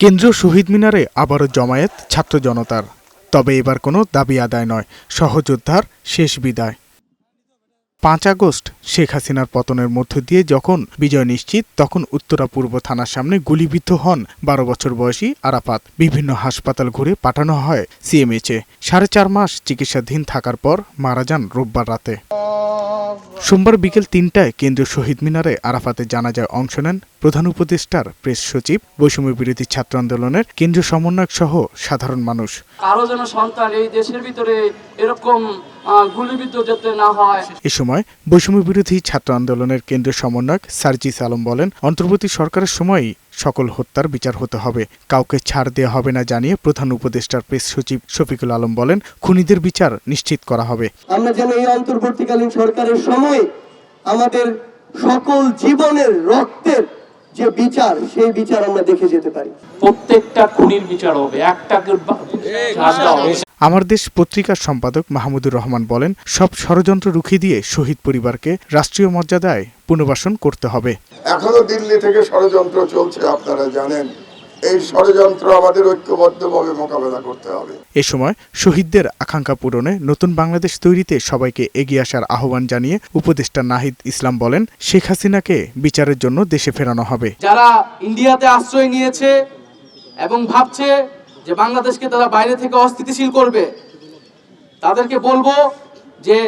কেন্দ্রীয় শহীদ মিনারে আবারও জমায়েত ছাত্র জনতার। তবে এবার কোনো দাবি আদায় নয়, সহযোদ্ধার শেষ বিদায়। ৫ আগস্ট শেখ হাসিনার পতনের মধ্য দিয়ে যখন বিজয় নিশ্চিত, তখন উত্তরা পূর্ব থানার সামনে গুলিবিদ্ধ হন ১২ বছর বয়সী আরাফাত। বিভিন্ন হাসপাতাল ঘুরে পাঠানো হয় সিএমএইচে। ৪.৫ মাস চিকিৎসাধীন থাকার পর মারা যান রোববার রাতে। সোমবার বিকেল ৩টায় কেন্দ্রীয় শহীদ মিনারে আরাফাতের জানাজায় অংশ নেন প্রধান উপদেষ্টার প্রেস সচিব, বৈষম্য বিরোধী ছাত্র আন্দোলনের কেন্দ্রীয় সমন্বয়ক সহ সাধারণ মানুষ। কারো যেন সন্তান এই দেশের ভিতরে এরকম গুলিবিদ্ধ যেতে না হয়। এ সময় বৈষম্য বিরোধী ছাত্র আন্দোলনের কেন্দ্রীয় সমন্বয়ক সার্জিস আলম বলেন, অন্তর্বর্তী সরকারের সময়ই সকল হত্যার বিচার হতে হবে, কাউকে ছাড় দেওয়া হবে না জানিয়ে প্রধান উপদেষ্টার প্রেস সচিব শফিকুল আলম বলেন, খুনিদের বিচার নিশ্চিত করা হবে। আমরা যেন এই অন্তর্বর্তীকালীন সরকারের সময় আমাদের সকল জীবনের রক্তের যে বিচার, সেই বিচার আমরা দেখে যেতে পারি। প্রত্যেকটা খুনির বিচার হবে, একটা আমার দেশ পত্রিকার সম্পাদক মাহমুদুর রহমান বলেন, সব ষড়যন্ত্র রুখে দিয়ে শহীদ পরিবারকে রাষ্ট্রীয় মর্যাদায় পুনর্বাসন করতে হবে। এখনো দিল্লি থেকে ষড়যন্ত্র চলছে, আপনারা জানেন। এই ষড়যন্ত্র আমাদের ঐক্যবদ্ধভাবে মোকাবেলা করতে হবে। এ সময় শহীদদের আকাঙ্ক্ষা পূরণে নতুন বাংলাদেশ তৈরিতে সবাইকে এগিয়ে আসার আহ্বান জানিয়ে উপদেষ্টা নাহিদ ইসলাম বলেন, শেখ হাসিনাকে বিচারের জন্য দেশে ফেরানো হবে। যারা ইন্ডিয়াতে আশ্রয় নিয়েছে এবং ভাবছে যে বাংলাদেশকে তারা বাইরে থেকে অস্থিতিশীল করবে, তাদেরকে বলবো যে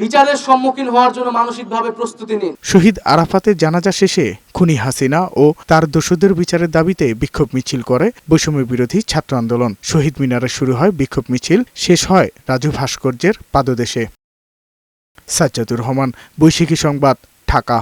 বিচারের সম্মুখীন হওয়ার জন্য মানসিকভাবে প্রস্তুতি নিন। শহীদ আরাফাতের জানাজা শেষে খুনি হাসিনা ও তার দোষীদের বিচারের দাবিতে বিক্ষোভ মিছিল করে বৈষম্য বিরোধী ছাত্র আন্দোলন। শহীদ মিনারে শুরু হয় বিক্ষোভ মিছিল, শেষ হয় রাজু ভাস্কর্যের পাদদেশে। সাজ্জাদুর রহমান, বৈশাখী সংবাদ, ঢাকা।